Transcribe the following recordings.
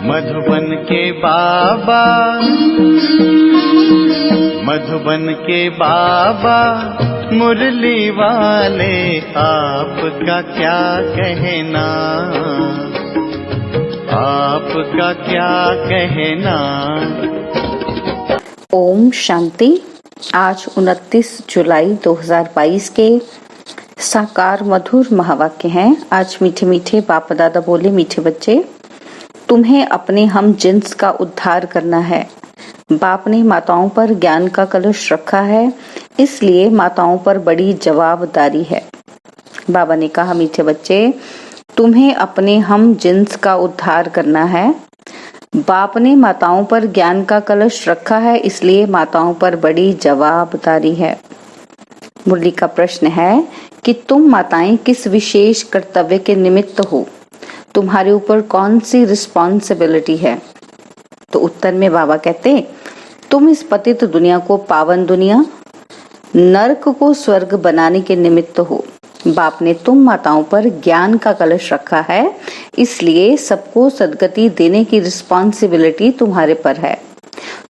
मधुबन के बाबा, मधुबन के बाबा मुरली वाले, आपका क्या कहना, आपका क्या कहना। ओम शांति। आज 29 जुलाई 2022 के साकार मधुर महावाक्य हैं। आज मीठे मीठे बाप दादा बोले, मीठे बच्चे, तुम्हें अपने हम जिन्स का उद्धार करना है। बाप ने माताओं पर ज्ञान का कलश रखा है, इसलिए माताओं पर बड़ी जवाबदारी है। बाबा ने कहा, मीठे बच्चे, तुम्हें अपने हम जिन्स का उद्धार करना है। बाप ने माताओं पर ज्ञान का कलश रखा है, इसलिए माताओं पर बड़ी जवाबदारी है। मुरली का प्रश्न है कि तुम माताएं किस विशेष कर्तव्य के निमित्त हो, तुम्हारे ऊपर कौन सी रिस्पॉन्सिबिलिटी है। तो उत्तर में बाबा कहते, तुम इस पतित दुनिया को पावन दुनिया, नरक को स्वर्ग बनाने के निमित्त हो। बाप ने तुम माताओं पर ज्ञान का कलश रखा है, इसलिए सबको सद्गति देने की रिस्पॉन्सिबिलिटी तुम्हारे पर है।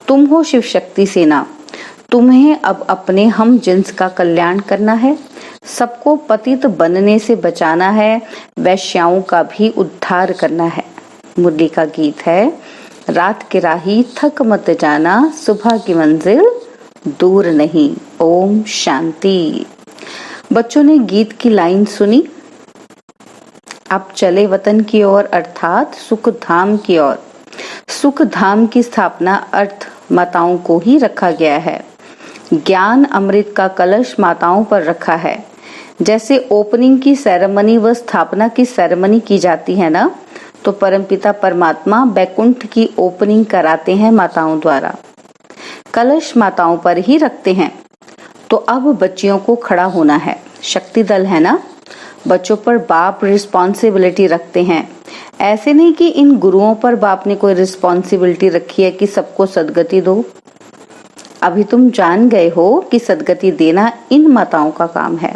तुम हो शिव शक्ति सेना, तुम्हें अब अपने हम जिन्स का कल्याण करना है, सबको पतित बनने से बचाना है, वैश्याओं का भी उद्धार करना है। मुरली का गीत है, रात के राही थक मत जाना, सुबह की मंजिल दूर नहीं। ओम शांति। बच्चों ने गीत की लाइन सुनी। अब चले वतन की ओर, अर्थात सुख धाम की ओर। सुख धाम की स्थापना अर्थ माताओं को ही रखा गया है। ज्ञान अमृत का कलश माताओं पर रखा है। जैसे ओपनिंग की सेरेमनी व स्थापना की सेरेमनी की जाती है ना, तो परमपिता परमात्मा बैकुंठ की ओपनिंग कराते हैं माताओं द्वारा। कलश माताओं पर ही रखते हैं। तो अब बच्चियों को खड़ा होना है। शक्ति दल है ना, बच्चों पर बाप रिस्पॉन्सिबिलिटी रखते हैं। ऐसे नहीं कि इन गुरुओं पर बाप ने कोई रिस्पॉन्सिबिलिटी रखी है कि सबको सद्गति दो। अभी तुम जान गए हो कि सद्गति देना इन माताओं का काम है।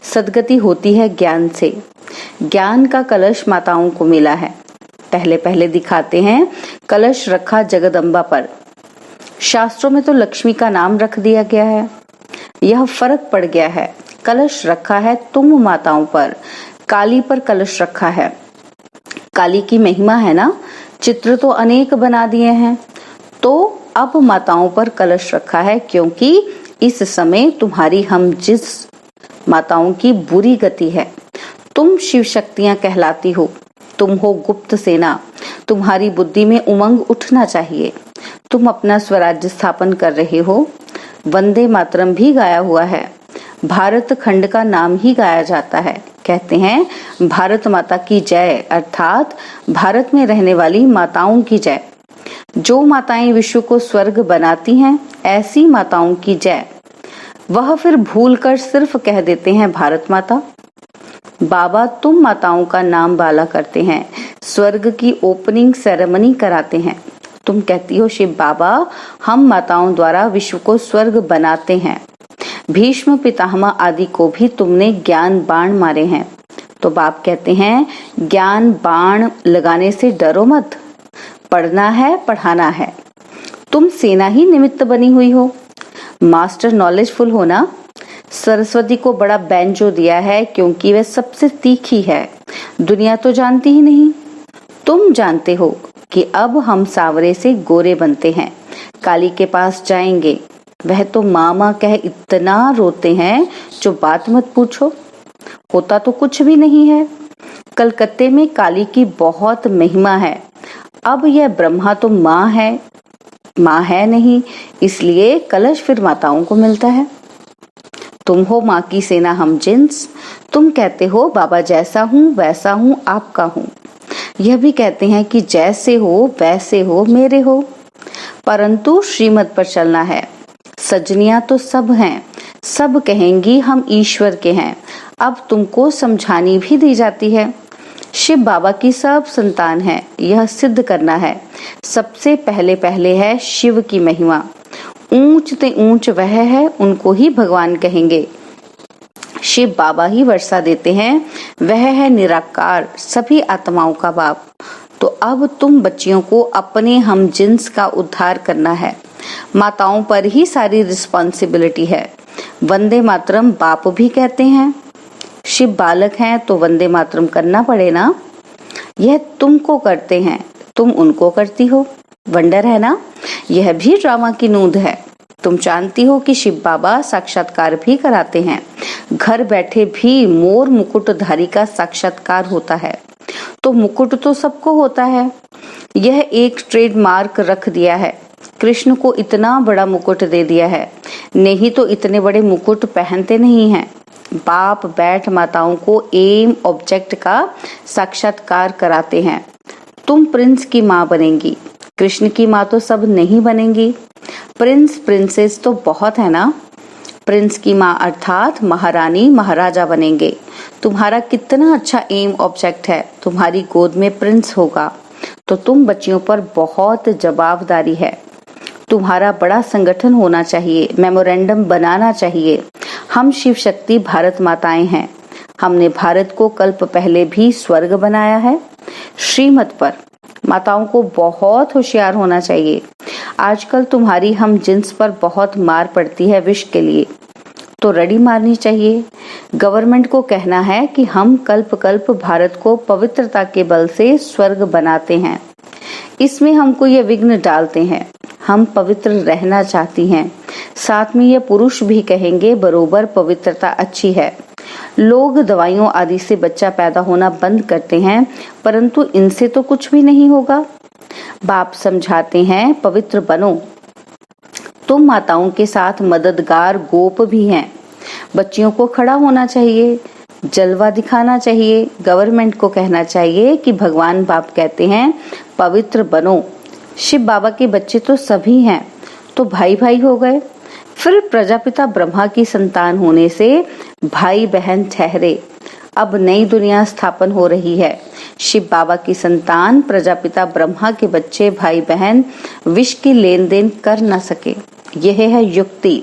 सद्गति होती है ज्ञान से। ज्ञान का कलश माताओं को मिला है। पहले पहले दिखाते हैं कलश रखा जगदम्बा पर। शास्त्रों में तो लक्ष्मी का नाम रख दिया गया है। यह फर्क पड़ गया है। कलश रखा है तुम माताओं पर, काली पर कलश रखा है। काली की महिमा है ना, चित्र तो अनेक बना दिए हैं। तो अब माताओं पर कलश रखा है, क्योंकि इस समय तुम्हारी हम जिस माताओं की बुरी गति है। तुम शिव शक्तियां कहलाती हो, तुम हो गुप्त सेना। तुम्हारी बुद्धि में उमंग उठना चाहिए। तुम अपना स्वराज्य स्थापन कर रहे हो। वंदे मातरम भी गाया हुआ है। भारत खंड का नाम ही गाया जाता है। कहते हैं भारत माता की जय, अर्थात भारत में रहने वाली माताओं की जय। जो माताएं विश्व को स्वर्ग बनाती हैं, ऐसी माताओं की जय। वह फिर भूलकर सिर्फ कह देते हैं भारत माता। बाबा तुम माताओं का नाम बाला करते हैं, स्वर्ग की ओपनिंग सेरेमनी कराते हैं। तुम कहती हो, शिव बाबा, हम माताओं द्वारा विश्व को स्वर्ग बनाते हैं। भीष्म पितामह आदि को भी तुमने ज्ञान बाण मारे हैं। तो बाप कहते हैं, ज्ञान बाण लगाने से डरो मत। पढ़ना है, पढ़ाना है। तुम सेना ही निमित्त बनी हुई हो। मास्टर नॉलेजफुल हो ना। सरस्वती को बड़ा बैंजो दिया है, क्योंकि वह सबसे तीखी है। दुनिया तो जानती ही नहीं। तुम जानते हो कि अब हम सावरे से गोरे बनते हैं। काली के पास जाएंगे। वह तो मामा कह इतना रोते हैं, जो बात मत पूछो। होता तो कुछ भी नहीं है। कलकत्ते में काली की बहुत महिमा है। अब यह ब्रह्मा तो माँ है नहीं, इसलिए कलश फिर माताओं को मिलता है। तुम हो माँ की सेना हम जिन्स। तुम कहते हो बाबा जैसा हूँ वैसा हूँ, आपका हूँ। यह भी कहते हैं कि जैसे हो वैसे हो, मेरे हो। परंतु श्रीमत पर चलना है। सजनियां तो सब हैं, सब कहेंगी हम ईश्वर के हैं। अब तुमको समझानी भी दी जाती है। शिव बाबा की सब संतान है, यह सिद्ध करना है। सबसे पहले पहले है शिव की महिमा। ऊंच ते ऊंच वह है, उनको ही भगवान कहेंगे। शिव बाबा ही वर्षा देते हैं। वह है निराकार, सभी आत्माओं का बाप। तो अब तुम बच्चियों को अपने हम जिन्स का उद्धार करना है। माताओं पर ही सारी रिस्पॉन्सिबिलिटी है। वंदे मातरम बाप भी कहते हैं। शिव बालक हैं तो वंदे मातरम करना पड़े ना। यह तुमको करते हैं, तुम उनको करती हो। वंडर है ना। यह भी ड्रामा की नूंद है। तुम जानती हो कि शिव बाबा साक्षात्कार भी कराते हैं। घर बैठे भी मोर मुकुटधारी का साक्षात्कार होता है। तो मुकुट तो सबको होता है। यह एक ट्रेडमार्क रख दिया है। कृष्ण को इतना बड़ा मुकुट दे दिया है, नहीं तो इतने बड़े मुकुट पहनते नहीं हैं। बाप बैठ माताओं को एम ऑब्जेक्ट का साक्षात्कार कराते हैं। तुम प्रिंस की माँ बनेंगी, कृष्ण की माँ तो सब नहीं बनेंगी। प्रिंस प्रिंसेस तो बहुत है ना। प्रिंस की माँ अर्थात महारानी महाराजा बनेंगे। तुम्हारा कितना अच्छा एम ऑब्जेक्ट है, तुम्हारी गोद में प्रिंस होगा। तो तुम बच्चियों पर बहुत जवाबदारी है। तुम्हारा बड़ा संगठन होना चाहिए, मेमोरेंडम बनाना चाहिए। हम शिव शक्ति भारत माताएं हैं। हमने भारत को कल्प पहले भी स्वर्ग बनाया है। श्रीमत पर माताओं को बहुत होशियार होना चाहिए। आजकल तुम्हारी हम जिन्स पर बहुत मार पड़ती है विष के लिए, तो रड़ी मारनी चाहिए। गवर्नमेंट को कहना है कि हम कल्प कल्प भारत को पवित्रता के बल से स्वर्ग बनाते हैं। इसमें हमको ये विघ्न डालते हैं। हम पवित्र रहना चाहती हैं। साथ में ये पुरुष भी कहेंगे बरोबर पवित्रता अच्छी है। लोग दवाइयों आदि से बच्चा पैदा होना बंद करते हैं, परंतु इनसे तो कुछ भी नहीं होगा। बाप समझाते हैं पवित्र बनो। तुम माताओं के साथ मददगार गोप भी हैं। बच्चियों को खड़ा होना चाहिए, जलवा दिखाना चाहिए। गवर्नमेंट को कहना चाहिए कि भगवान बाप कहते हैं पवित्र बनो। शिव बाबा के बच्चे तो सभी हैं, तो भाई भाई हो गए। फिर प्रजापिता ब्रह्मा की संतान होने से भाई बहन ठहरे। अब नई दुनिया स्थापन हो रही है। शिव बाबा की संतान प्रजापिता ब्रह्मा के बच्चे भाई बहन विष की लेन देन कर न सके। यह है युक्ति।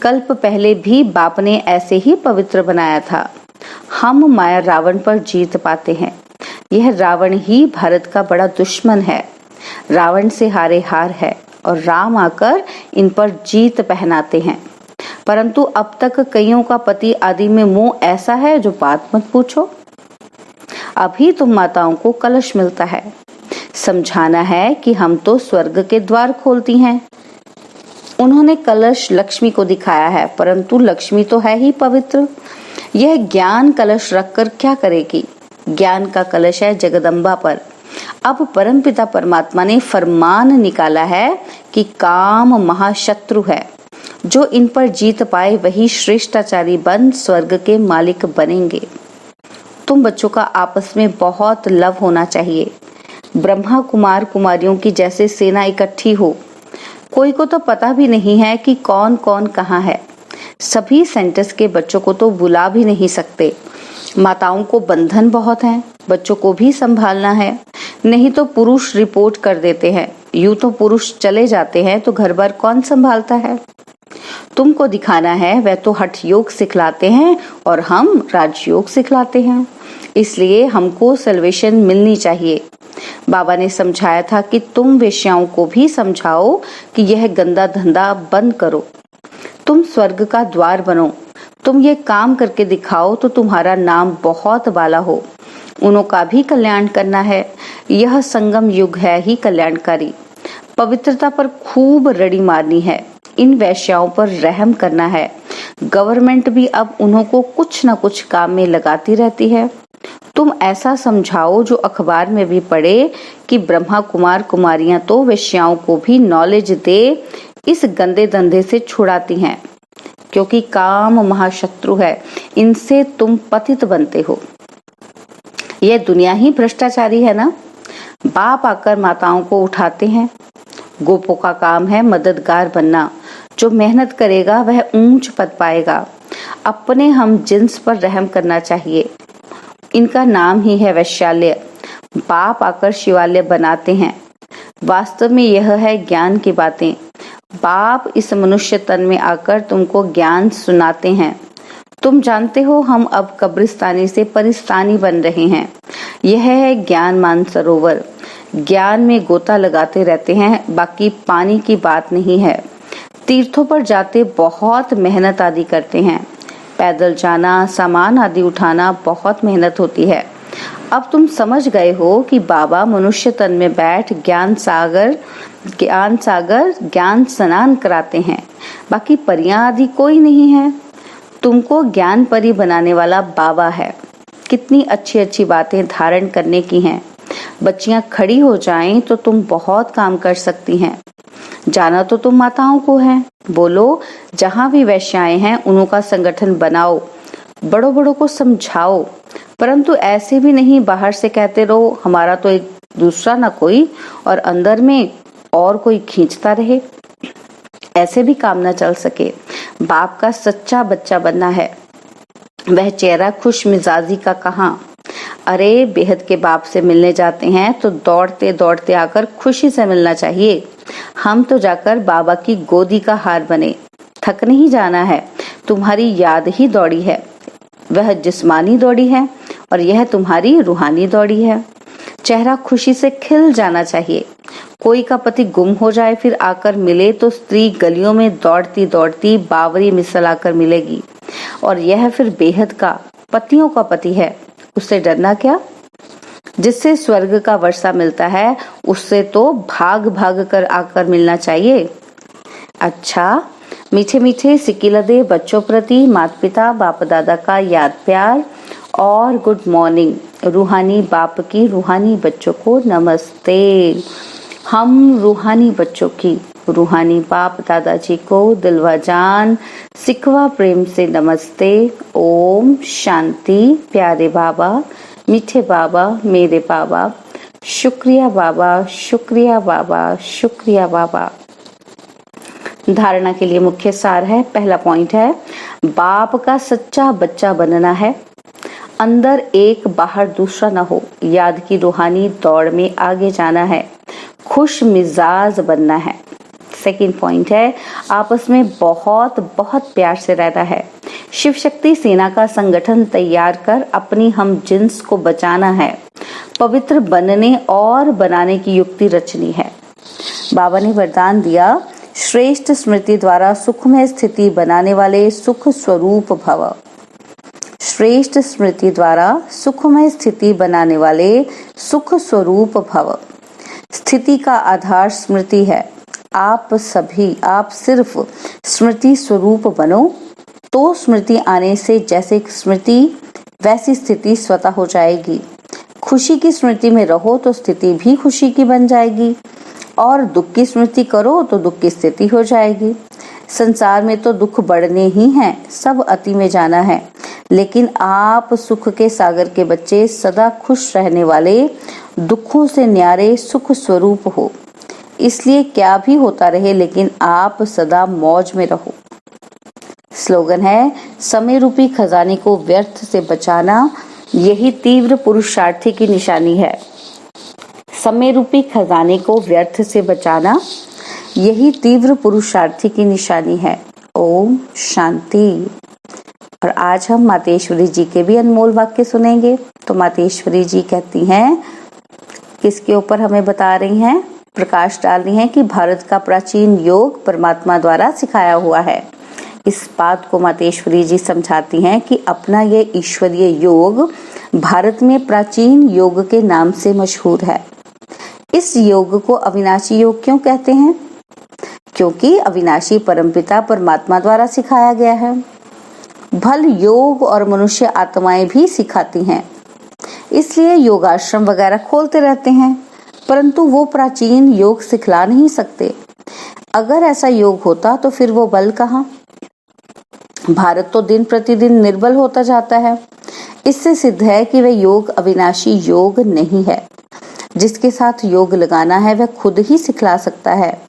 कल्प पहले भी बाप ने ऐसे ही पवित्र बनाया था। हम माया रावण पर जीत पाते हैं। यह रावण ही भारत का बड़ा दुश्मन है। रावण से हारे हार है और राम आकर इन पर जीत पहनाते हैं। परंतु अब तक कईयों का पति आदि में मोह ऐसा है जो बात मत पूछो। अभी तुम माताओं को कलश मिलता है। समझाना है कि हम तो स्वर्ग के द्वार खोलती हैं। उन्होंने कलश लक्ष्मी को दिखाया है, परंतु लक्ष्मी तो है ही पवित्र। यह ज्ञान कलश रखकर क्या करेगी। ज्ञान का कलश है जगदम्बा पर। अब परमपिता परमात्मा ने फरमान निकाला है कि काम महाशत्रु है। जो इन पर जीत पाए वही श्रेष्ठाचारी बन स्वर्ग के मालिक बनेंगे। तुम बच्चों का आपस में बहुत लव होना चाहिए। ब्रह्मा कुमार कुमारियों की जैसे सेना इकट्ठी हो। कोई को तो पता भी नहीं है कि कौन कौन कहाँ है। सभी सेंटर्स के बच्चों को तो बुला भी नहीं सकते। माताओं को बंधन बहुत हैं, बच्चों को भी संभालना है। नहीं तो पुरुष रिपोर्ट कर देते हैं। यूं तो पुरुष चले जाते हैं तो घर बार कौन संभालता है। तुमको दिखाना है वह तो हठ योग सिखलाते हैं और हम राजयोग सिखलाते हैं। इसलिए हमको सल्वेशन मिलनी चाहिए। बाबा ने समझाया था कि तुम वेश्याओं को भी समझाओ कि यह गंदा धंधा बंद करो। तुम स्वर्ग का द्वार बनो। तुम ये काम करके दिखाओ तो तुम्हारा नाम बहुत वाला हो। उनका भी कल्याण करना है। यह संगम युग है ही कल्याणकारी। पवित्रता पर खूब रड़ी मारनी है। इन वैश्याओं पर रहम करना है। गवर्नमेंट भी अब उन्हों को कुछ न कुछ काम में लगाती रहती है। तुम ऐसा समझाओ जो अखबार में भी पढ़े कि ब्रह्मा कुमार कुमारियां तो वैश्याओं को भी नॉलेज दे इस गंदे धंधे से छुड़ाती हैं, क्योंकि काम महाशत्रु है। इनसे तुम पतित बनते हो। यह दुनिया ही भ्रष्टाचारी है ना। बाप आकर माताओं को उठाते हैं। गोपों का काम है मददगार बनना। जो मेहनत करेगा वह ऊंच पद पाएगा। अपने हम जिन्स पर रहम करना चाहिए। इनका नाम ही है वैश्यालय। बाप आकर शिवालय बनाते हैं। वास्तव में यह है ज्ञान की बातें। बाप इस मनुष्य तन में आकर तुमको ज्ञान सुनाते हैं। तुम जानते हो हम अब कब्रिस्तानी से परिस्तानी बन रहे हैं। यह है ज्ञान मानसरोवर। ज्ञान में गोता लगाते रहते हैं, बाकी पानी की बात नहीं है। तीर्थों पर जाते बहुत मेहनत आदि करते हैं। पैदल जाना, सामान आदि उठाना बहुत मेहनत होती है। अब तुम समझ गए हो कि बाबा मनुष्य तन में बैठ ज्ञान स्नान कराते हैं, बाकी परियां आदि कोई नहीं है। तुमको ज्ञान परी बनाने वाला बाबा है। कितनी अच्छी अच्छी बातें धारण करने की हैं। बच्चियां खड़ी हो जाएं तो तुम बहुत काम कर सकती हैं। जाना तो तुम माताओं को है। बोलो, जहां भी वैश्याएं हैं उनका संगठन बनाओ, बड़ों बड़ों को समझाओ, परंतु ऐसे भी नहीं बाहर से कहते रहो हमारा तो एक दूसरा ना कोई और अंदर में और कोई खींचता रहे। ऐसे भी काम न चल सके। बाप का सच्चा बच्चा बनना है। वह चेहरा खुश मिजाजी का कहाँ। अरे बेहद के बाप से मिलने जाते हैं तो दौड़ते दौड़ते आकर खुशी से मिलना चाहिए। हम तो जाकर बाबा की गोदी का हार बने। थक नहीं जाना है। तुम्हारी याद ही दौड़ी है। वह जिस्मानी दौड़ी है और यह तुम्हारी रूहानी दौड़ी है। चेहरा खुशी से खिल जाना चाहिए। कोई का पति गुम हो जाए फिर आकर मिले तो स्त्री गलियों में दौड़ती दौड़ती बावरी मिसल आकर मिलेगी, और यह फिर बेहद का पतियों का पति है। उससे डरना क्या। जिससे स्वर्ग का वर्षा मिलता है उससे तो भाग भाग कर आकर मिलना चाहिए। अच्छा, मीठे मीठे सिकिलदे बच्चों प्रति माता पिता बाप दादा का याद प्यार और गुड मॉर्निंग। रूहानी बाप की रूहानी बच्चों को नमस्ते। हम रूहानी बच्चों की रूहानी बाप दादाजी को दिलवा जान सिकवा प्रेम से नमस्ते। ओम शांति। प्यारे बाबा, मीठे बाबा, मेरे बाबा, शुक्रिया बाबा, शुक्रिया बाबा, शुक्रिया बाबा। धारणा के लिए मुख्य सार है। पहला पॉइंट है, बाप का सच्चा बच्चा बनना है। अंदर एक बाहर दूसरा न हो। याद की रूहानी दौड़ में आगे जाना है। खुश मिजाज बनना है। सेकंड पॉइंट है, आपस में बहुत बहुत प्यार से रहना है। शिव शक्ति सेना का संगठन तैयार कर अपनी हम जिन्स को बचाना है। पवित्र बनने और बनाने की युक्ति रचनी है। बाबा ने वरदान दिया, श्रेष्ठ स्मृति द्वारा सुखमय स्थिति बनाने वाले सुख स्वरूप भव। श्रेष्ठ स्मृति द्वारा सुखमय स्थिति बनाने वाले सुख स्वरूप भव। स्थिति का आधार स्मृति है। आप सिर्फ स्मृति स्वरूप बनो तो स्मृति आने से जैसे स्मृति वैसी स्थिति स्वतः हो जाएगी। खुशी की स्मृति में रहो तो स्थिति भी खुशी की बन जाएगी, और दुख की स्मृति करो तो दुख की स्थिति हो जाएगी। संसार में तो दुख बढ़ने ही हैं, सब अति में जाना है, लेकिन आप सुख के सागर के बच्चे, सदा खुश रहने वाले, दुखों से न्यारे सुख स्वरूप हो। इसलिए क्या भी होता रहे लेकिन आप सदा मौज में रहो। स्लोगन है, समय रूपी खजाने को व्यर्थ से बचाना यही तीव्र पुरुषार्थी की निशानी है। समय रूपी खजाने को व्यर्थ से बचाना यही तीव्र पुरुषार्थी की निशानी है। ओम शांति। और आज हम मातेश्वरी जी के भी अनमोल वाक्य सुनेंगे। तो मातेश्वरी जी कहती हैं, किसके ऊपर हमें बता रही हैं, प्रकाश डाल रही हैं कि भारत का प्राचीन योग परमात्मा द्वारा सिखाया हुआ है। इस बात को मातेश्वरी जी समझाती हैं कि अपना ये ईश्वरीय योग भारत में प्राचीन योग के नाम से मशहूर है। इस योग को अविनाशी योग क्यों कहते हैं? क्योंकि अविनाशी परमपिता परमात्मा द्वारा सिखाया गया है। भल योग और मनुष्य आत्माएं भी सिखाती हैं, इसलिए योगाश्रम वगैरह खोलते रहते हैं, परंतु वो प्राचीन योग सिखला नहीं सकते। अगर ऐसा योग होता तो फिर वो बल कहाँ? भारत तो दिन प्रतिदिन निर्बल होता जाता है। इससे सिद्ध है कि वह योग अविनाशी योग नहीं है। जिसके साथ योग लगाना है वह खुद ही सिखला सकता है,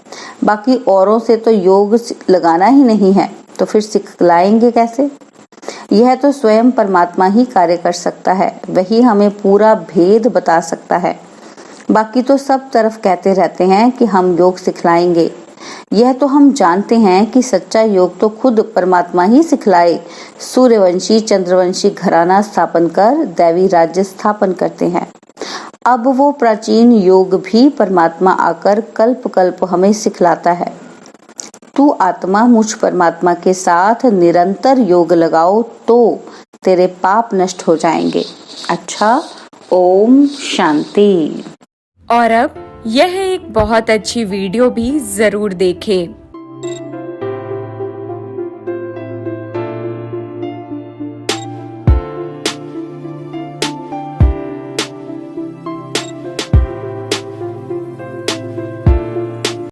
बाकी औरों से तो योग लगाना ही नहीं है, तो फिर सिखलाएंगे कैसे? यह तो स्वयं परमात्मा ही कार्य कर सकता है, वही हमें पूरा भेद बता सकता है। बाकी तो सब तरफ कहते रहते हैं कि हम योग सिखलाएंगे। यह तो हम जानते हैं कि सच्चा योग तो खुद परमात्मा ही सिखलाए। सूर्यवंशी चंद्रवंशी घराना स्थापन कर दैवी राज्य स्थापन करते हैं, अब वो प्राचीन योग भी परमात्मा आकर कल्प कल्प हमें सिखलाता है। तू आत्मा मुझ परमात्मा के साथ निरंतर योग लगाओ तो तेरे पाप नष्ट हो जाएंगे। अच्छा, ओम शांति। और अब यह एक बहुत अच्छी वीडियो भी जरूर देखें।